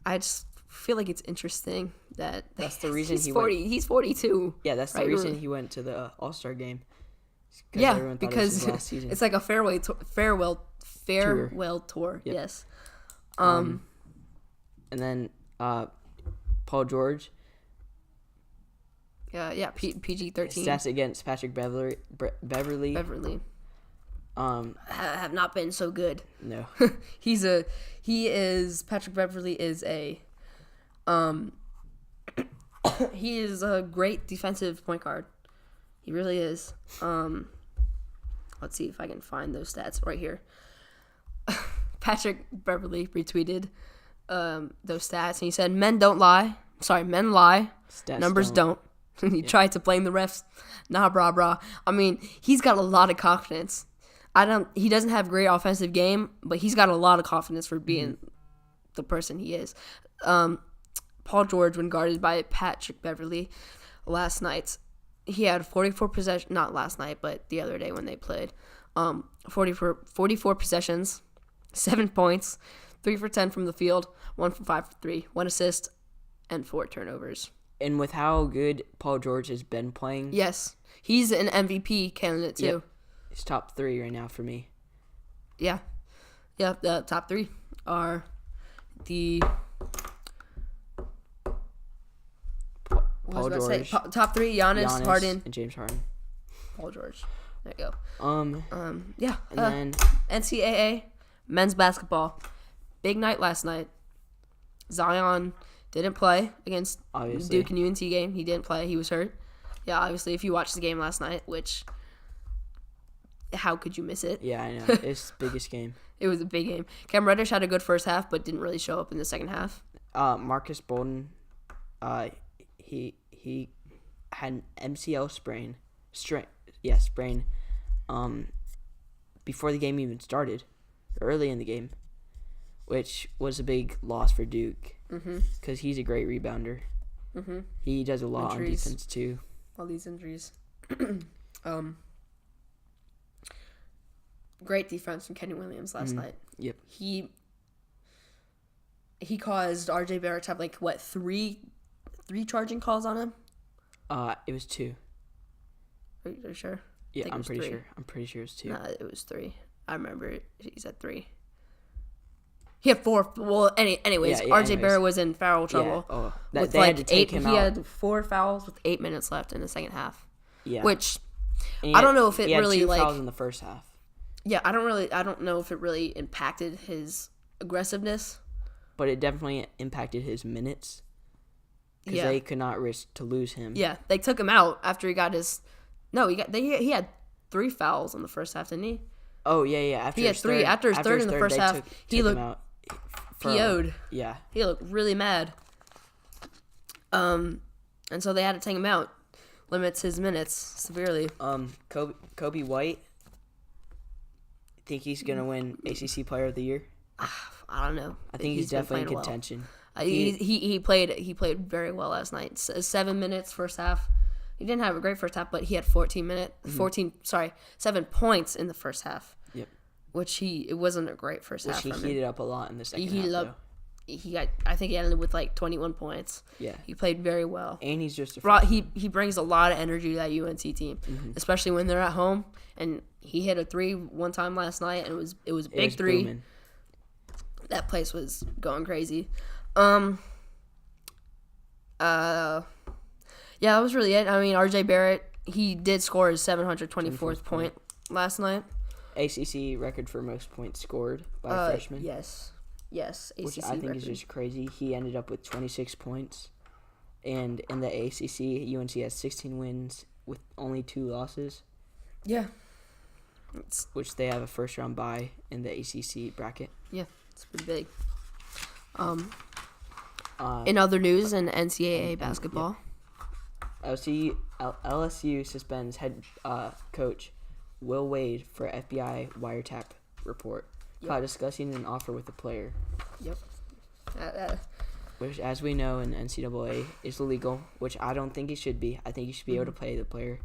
I just feel like it's interesting that that's the reason he's 42. Yeah, that's the reason he went to the All-Star game. Yeah, because it's like a farewell tour. Yep. Yes. And then Paul George. Yeah, PG-13. Stats against Patrick Beverly. have not been so good. No. Patrick Beverley is he is a great defensive point guard. He really is. Let's see if I can find those stats right here. Patrick Beverley retweeted those stats, and he said, men lie. Stats Numbers don't. He tried to blame the refs. Nah, brah. I mean, he's got a lot of confidence. He doesn't have a great offensive game, but he's got a lot of confidence for being the person he is. Paul George, when guarded by Patrick Beverley last night, he had 44 possessions, not last night, but the other day when they played, 44 possessions, 7 points, 3 for 10 from the field, 1 for 5 for 3, 1 assist, and 4 turnovers. And with how good Paul George has been playing. Yes. He's an MVP candidate, too. Yep. He's top 3 right now for me. Yeah. Yeah, the top 3 are the... Paul George. Top 3, Giannis, Harden. And James Harden. Paul George. There you go. Yeah. And then... NCAA men's basketball. Big night last night. Zion didn't play against Duke and UNT game. He didn't play. He was hurt. Yeah, obviously, if you watched the game last night, which, how could you miss it? Yeah, I know. It's the biggest game. It was a big game. Cam Reddish had a good first half, but didn't really show up in the second half. Marcus Bolden, he had an MCL sprain. Before the game even started, early in the game, which was a big loss for Duke because he's a great rebounder. Mm-hmm. He does a lot on defense too. All these injuries. Great defense from Kenny Williams last night. Yep. He caused RJ Barrett to have three charging calls on him. It was 2. Are you sure? Yeah, I'm pretty sure. I'm pretty sure it was 2. Nah, it was 3. I remember he said 3. He had 4. Well, anyways, RJ Barrett was in foul trouble. Yeah. Oh, with they had to take him out. He had 4 fouls with 8 minutes left in the second half. Yeah. Which I don't know if it really he had 2 fouls in the first half. Yeah, I don't know if it really impacted his aggressiveness. But it definitely impacted his minutes. Because they could not risk to lose him. Yeah, they took him out after he got his. No, he had 3 fouls in the first half, didn't he? Oh yeah. He had 3 after his third in the first half. He looked PO'd. Yeah, he looked really mad. And so they had to take him out. Limits his minutes severely. Kobe White. Think he's gonna win ACC Player of the Year? I don't know. I think he's definitely in contention. Well. He played very well last night. 7 minutes first half. He didn't have a great first half, but he had 7 points in the first half. Yep. It wasn't a great first half. He heated up a lot in the second half. I think he ended with 21 points. Yeah. He played very well. And he's just he brings a lot of energy to that UNC team, especially when they're at home. And he hit a 3 one time last night, and it was a big 3. Booming. That place was going crazy. Yeah, that was really it. I mean, RJ Barrett, he did score his 724th point last night. ACC record for most points scored by a freshman. Yes, ACC which I think record. Is just crazy. He ended up with 26 points. And in the ACC, UNC has 16 wins with only 2 losses. Yeah. Which they have a first-round bye in the ACC bracket. Yeah, it's pretty big. In other news, in NCAA basketball. LSU suspends head coach Will Wade for FBI wiretap report by discussing an offer with a player. Yep. Which, as we know, in NCAA is illegal, which I don't think it should be. I think you should be able to pay the player.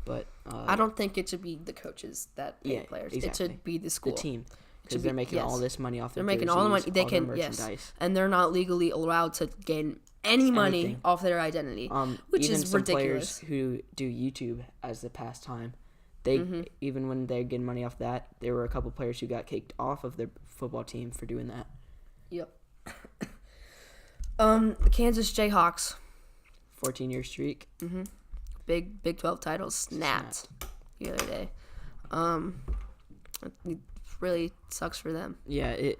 But I don't think it should be the coaches that pay players. Exactly. It should be the school. The team. Because they're making all this money off their jerseys. They're making all the money. They can, merchandise. And they're not legally allowed to gain any money off their identity, which even is some ridiculous. Players who do YouTube as the pastime, they even when they're getting money off that, there were a couple players who got kicked off of their football team for doing that. Yep. The Kansas Jayhawks. 14-year streak. Mm-hmm. Big 12 titles snapped the other day. It really sucks for them. Yeah,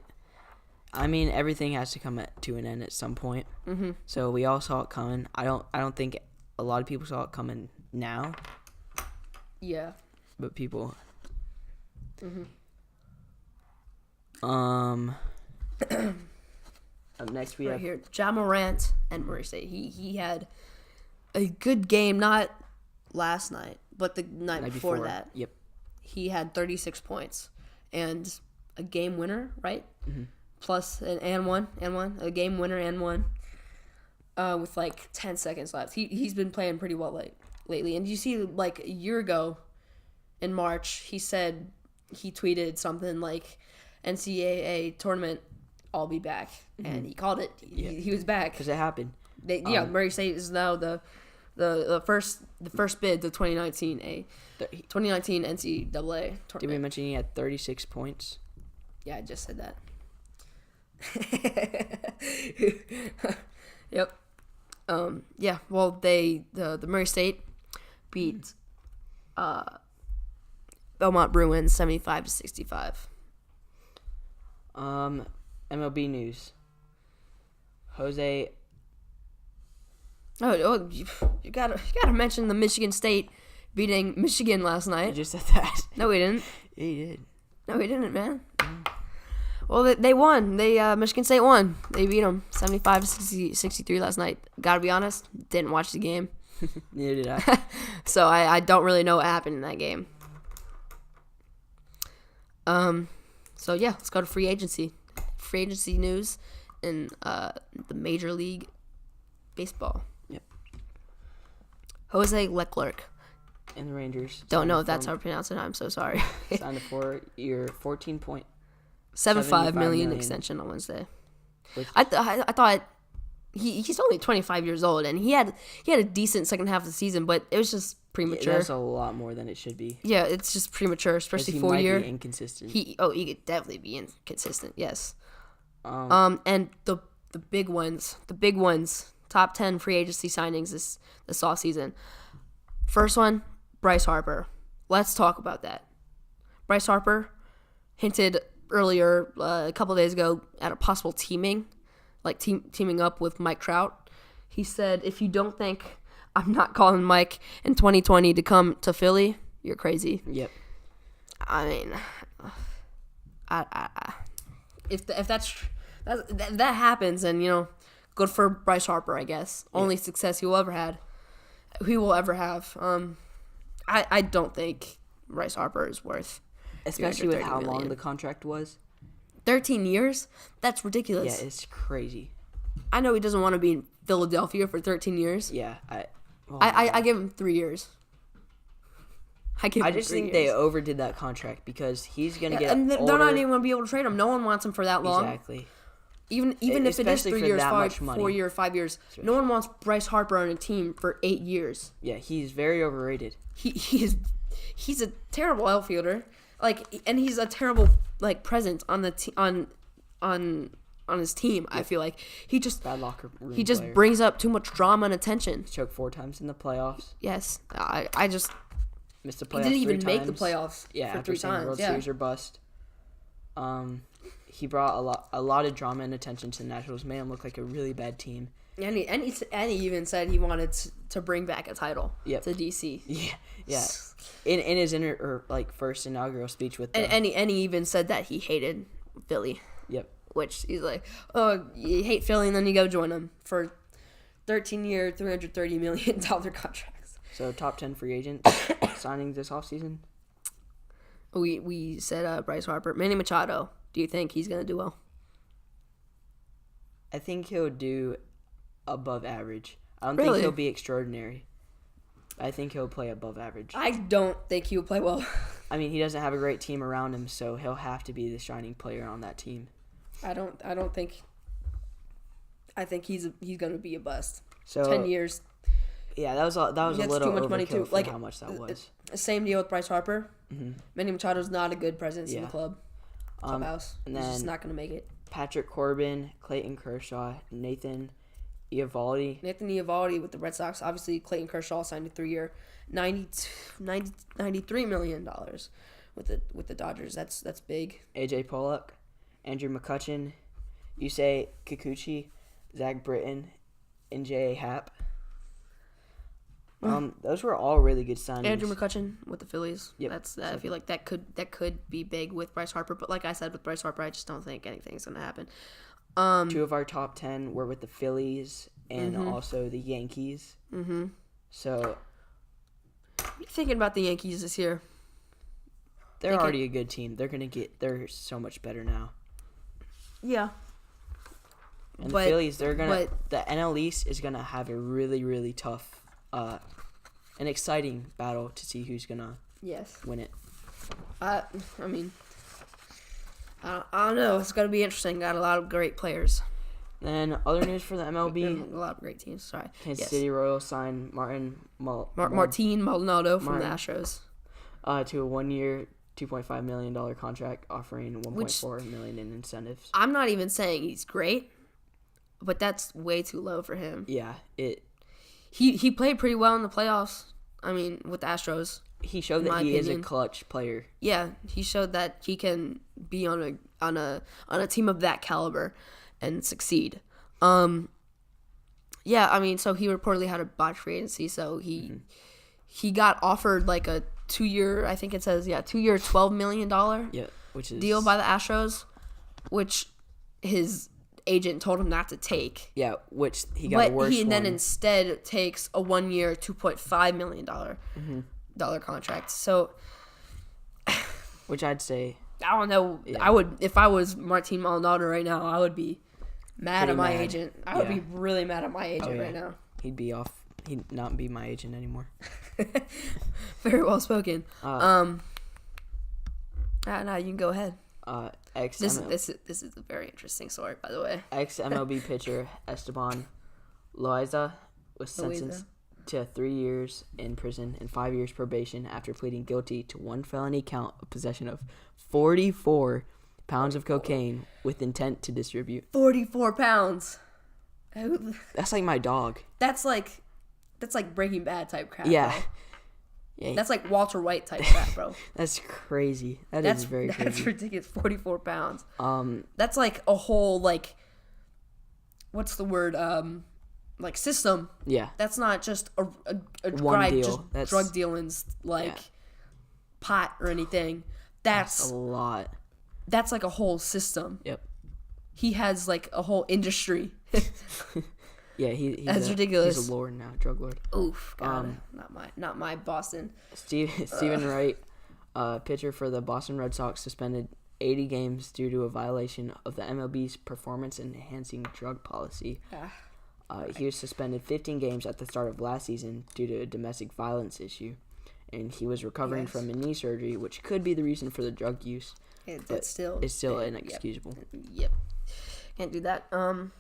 everything has to come to an end at some point. Mm-hmm. So we all saw it coming. I don't think a lot of people saw it coming now. Yeah. But people. Mm-hmm. Up next we have here Ja Morant and Murray State. He had a good game, not last night, but the night before that. Yep. He had 36 points and a game winner, right? Mm-hmm. Plus a game winner and one. With like 10 seconds left. He's been playing pretty well lately. And you see, like a year ago, in March, he tweeted something like, "NCAA tournament, I'll be back," and he called it. He was back because it happened. Murray State is now the first bid to 2019 NCAA tournament. Did we mention he had 36 points? Yeah, I just said that. Yep. Yeah. Well, the Murray State beat Belmont Bruins 75-65. MLB news. Jose. Oh, you gotta mention the Michigan State beating Michigan last night. You just said that. No, we didn't. Yeah, you did. No, we didn't, man. Well, they won. Michigan State won. They beat them 75-63 last night. Gotta be honest, didn't watch the game. Neither did I. So I don't really know what happened in that game. So yeah, let's go to free agency. Free agency news in the Major League Baseball. Yep. Jose Leclerc. And the Rangers. Don't know if that's how to pronounce it. I'm so sorry. Signed a 4-year, $75 million extension on Wednesday. I thought he's only 25 years old, and he had a decent second half of the season, but it was just premature. Yeah, that's a lot more than it should be. Yeah, it's just premature, especially 4 year. He might be inconsistent. He could definitely be inconsistent. Yes. And the big ones, top 10 free agency signings this offseason. First one, Bryce Harper. Let's talk about that. Bryce Harper hinted earlier, a couple of days ago, at a possible teaming up with Mike Trout. He said, "If you don't think I'm not calling Mike in 2020 to come to Philly, you're crazy." Yep. I mean, if that happens, then good for Bryce Harper, I guess. Yeah. Only success he will ever have. I don't think Bryce Harper is worth, especially with how long the contract was. 13 years? That's ridiculous. Yeah, it's crazy. I know he doesn't want to be in Philadelphia for 13 years. Yeah, I give him 3 years. I just think they overdid that contract because he's going to get and older. They're not even going to be able to trade him. No one wants him for that long. Exactly. Even if it is 3 years, 4 years, 5 years, especially. No one wants Bryce Harper on a team for 8 years. Yeah, he's very overrated. He's a terrible outfielder. And he's a terrible presence on the on his team. Yeah. I feel like he just bad locker room. He just brings up too much drama and attention. He choked 4 times in the playoffs. Yes, I just missed the playoffs. He didn't even 3 make the playoffs. Yeah, for 3 times. World Series or bust. He brought a lot of drama and attention to the Nationals. Made him look like a really bad team. And he even said he wanted to bring back a title to DC. Yeah. In his first inaugural speech with them. And he even said that he hated Philly. Yep. Which he's like, oh, you hate Philly, and then you go join them for 13-year, $330 million contracts. So top 10 free agents signings this offseason? We said Bryce Harper. Manny Machado. Do you think he's going to do well? I think he'll do above average. I don't think he'll be extraordinary. I think he'll play above average. I don't think he'll play well. I mean, he doesn't have a great team around him, so he'll have to be the shining player on that team. I don't think. I think he's going to be a bust. So 10 years. Yeah, that was a little too much money too. For how much that was. Same deal with Bryce Harper. Mm-hmm. Manny Machado's not a good presence in the clubhouse. And he's just not going to make it. Patrick Corbin, Clayton Kershaw, Nathan Eovaldi with the Red Sox. Obviously, Clayton Kershaw signed a 3-year, $93 million with the Dodgers. That's big. AJ Pollock, Andrew McCutchen, Yusei Kikuchi, Zach Britton, and J.A. Happ. Those were all really good signings. Andrew McCutchen with the Phillies. Yep. I feel like that could be big with Bryce Harper, but like I said, with Bryce Harper, I just don't think anything's gonna happen. 2 of our top 10 were with the Phillies and also the Yankees. Mm-hmm. So, what are you thinking about the Yankees this year? They're already a good team. They're so much better now. Yeah. And the Phillies, the NL East is gonna have a really, really tough, an exciting battle to see who's gonna win it. I mean, I don't know. It's gonna be interesting. Got a lot of great players. Then other news for the MLB. A lot of great teams. Sorry. Kansas City Royals signed Martin Maldonado from the Astros to a 1-year, $2.5 million contract, offering $1.4 million in incentives. I'm not even saying he's great, but that's way too low for him. Yeah, He played pretty well in the playoffs. I mean, with the Astros. He showed that he is a clutch player. Yeah, he showed that he can be on a team of that caliber and succeed. Yeah, I mean, so he reportedly had a botched free agency, so he got offered like a 2-year, I think it says, $2-year, $12 million deal by the Astros, which his agent told him not to take. Yeah, which he got a worse one. But he then instead takes a 1-year, $2.5 million dollar contract. So, which I'd say, I don't know. Yeah. I would, if I was Martin Maldonado right now, I would be mad at my agent. I would be really mad at my agent right now. He'd be off. He'd not be my agent anymore. Very well spoken. Now you can go ahead. This is a very interesting story, by the way. Ex-MLB pitcher Esteban Loaiza was sentenced to 3 years in prison and 5 years probation after pleading guilty to one felony count of possession of 44 pounds of cocaine with intent to distribute. 44 pounds. That's like my dog. That's like Breaking Bad type crap. Yeah. Bro. Yeah. That's like Walter White type crap, bro. That's crazy. That's very crazy. That's ridiculous. 44 pounds. That's like a whole, like, what's the word? Like, system. Yeah. That's not just a one guy deal. just That's drug dealings, like, pot or anything. That's a lot. That's like a whole system. Yep. He has like a whole industry. Yeah, that's ridiculous. He's a lord now, drug lord. Oof, God, not my Boston. Stephen Wright, pitcher for the Boston Red Sox, suspended 80 games due to a violation of the MLB's performance-enhancing drug policy. He was suspended 15 games at the start of last season due to a domestic violence issue, and he was recovering from a knee surgery, which could be the reason for the drug use. It's still inexcusable. Yep. Can't do that. And,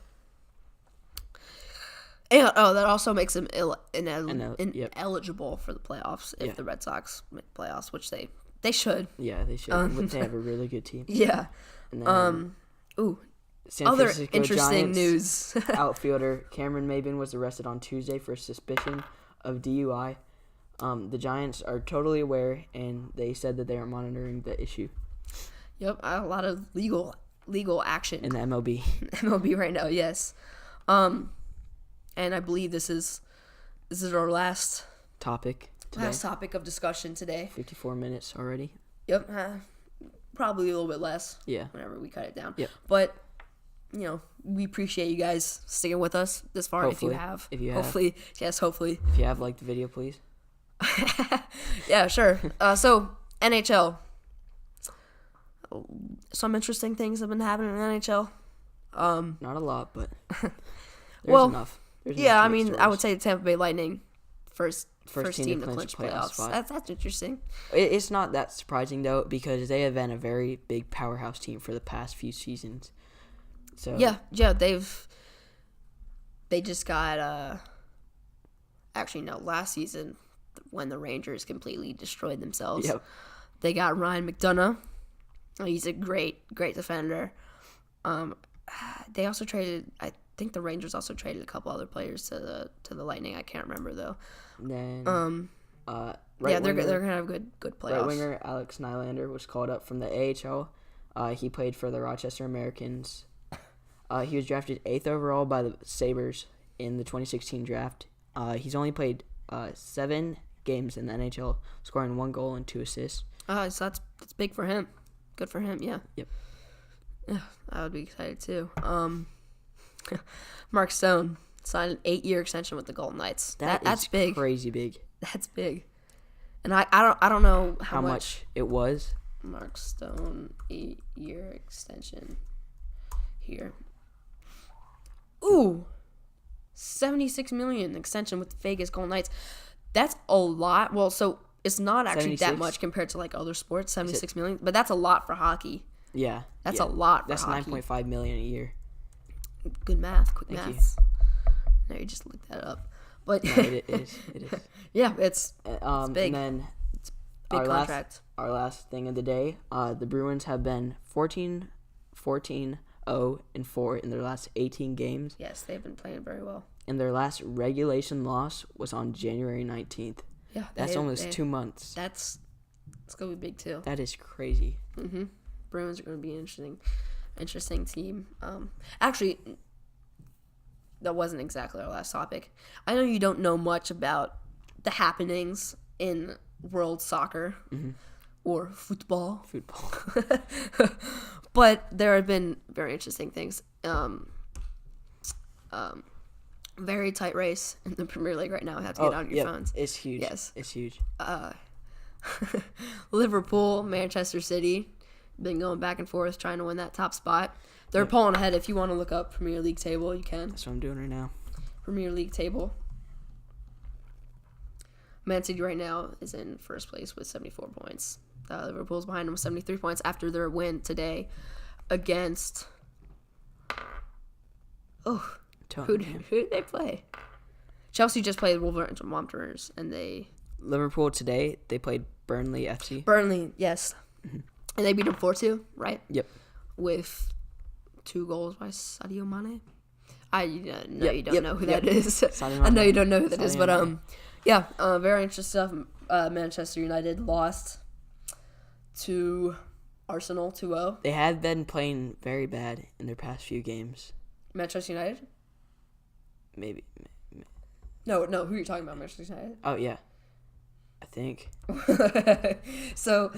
that also makes him ineligible for the playoffs if the Red Sox make playoffs, which they should. Yeah, they should. They have a really good team. Yeah. And then, other interesting news. Outfielder Cameron Maybin was arrested on Tuesday for suspicion of DUI. The Giants are totally aware, and they said that they are monitoring the issue. Yep, a lot of legal action in the MLB. MLB right now, yes. And I believe this is our last topic today. Last topic of discussion today. 54 minutes already. Yep, probably a little bit less. Yeah. Whenever we cut it down. Yep. But we appreciate you guys sticking with us this far. Hopefully. If you have, hopefully. If you have liked the video, please. Yeah, sure. So NHL. Some interesting things have been happening in the NHL. Not a lot, but there's enough. I mean, stories. I would say the Tampa Bay Lightning first team to clinch playoffs. That's interesting. It's not that surprising though, because they have been a very big powerhouse team for the past few seasons. So they just got last season when the Rangers completely destroyed themselves. Yep. They got Ryan McDonough. He's a great defender. They also traded. I think the Rangers also traded a couple other players to the Lightning. I can't remember though. Then they're gonna have good playoffs. Right winger Alex Nylander was called up from the AHL. He played for the Rochester Americans. He was drafted 8th overall by the Sabres in the 2016 draft. He's only played 7 games in the NHL, scoring 1 goal and 2 assists. So that's big for him. Good for him, yeah. Yep. Yeah, I would be excited too. Mark Stone signed an 8-year extension with the Golden Knights. That's big. Crazy big. That's big. And I don't know how much it was. Mark Stone 8-year extension here. Ooh, $76 million extension with the Vegas Golden Knights. That's a lot. Well, so it's not actually 76? that much compared to like other sports. $76 million, but that's a lot for hockey. Yeah, that's a lot. That's hockey. $9.5 million a year. Good math. Quick Thank maths. No, you just looked that up. But no, it is. Yeah, it's big. And then it's big contract. Our last thing of the day. The Bruins have been 14-0-4 in their last 18 games. Yes, they've been playing very well. And their last regulation loss was on January 19th. Yeah, that's almost 2 months. It's gonna be big too. That is crazy. Mm-hmm. Bruins are gonna be an interesting team. Actually, that wasn't exactly our last topic. I know you don't know much about the happenings in world soccer or football. But there have been very interesting things. Very tight race in the Premier League right now. I have to get on your phones. It's huge. Yes. It's huge. Liverpool, Manchester City, been going back and forth trying to win that top spot. They're pulling ahead. If you want to look up Premier League table, you can. That's what I'm doing right now. Premier League table. Man City right now is in first place with 74 points. Liverpool's behind them with 73 points after their win today against... Oh, who did they play? Chelsea just played Wolverhampton Wanderers, and Liverpool today, they played Burnley FC. Burnley, yes. Mm-hmm. And they beat them 4-2, right? Yep. With 2 goals by Sadio Mane. You don't know who that is. I know you don't know who that is, but very interesting stuff. Manchester United lost to Arsenal 2-0. They have been playing very bad in their past few games. Manchester United? Maybe. No, who are you talking about, Manchester United? Oh, yeah. I think. So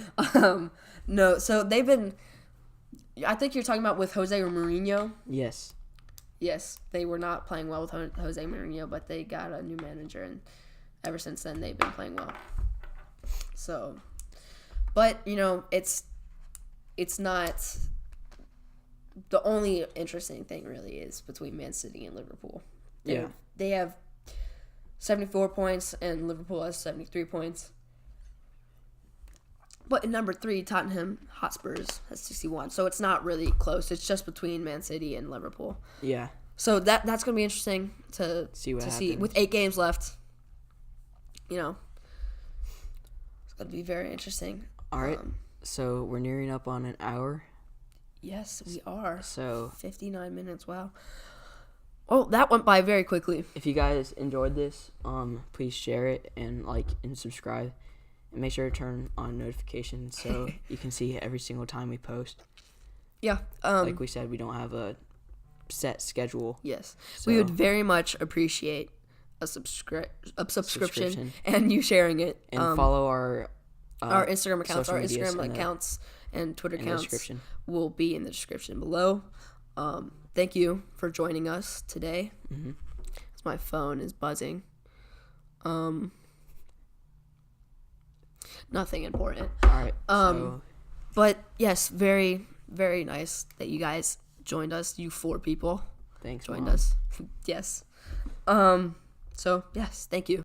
they've been... I think you're talking about with Jose Mourinho. Yes. Yes, they were not playing well with Jose Mourinho, but they got a new manager, and ever since then they've been playing well. So, but it's not the only interesting thing really is between Man City and Liverpool. They have 74 points, and Liverpool has 73 points. But in number 3, Tottenham Hotspurs has 61. So it's not really close. It's just between Man City and Liverpool. Yeah. So that's going to be interesting to see what happens. With 8 games left. It's going to be very interesting. All right. So we're nearing up on an hour. Yes, we are. So 59 minutes. Wow. Oh, that went by very quickly. If you guys enjoyed this, please share it and like and subscribe. And make sure to turn on notifications so you can see every single time we post. Yeah. Like we said, we don't have a set schedule. Yes. So, we would very much appreciate a subscription and you sharing it. And follow our Instagram accounts. Our Instagram accounts and Twitter accounts will be in the description below. Thank you for joining us today. Mm-hmm. My phone is buzzing. Nothing important. All right. But yes, very, very nice that you guys joined us. You 4 people. Thanks. Joined us. Yes. So yes, thank you.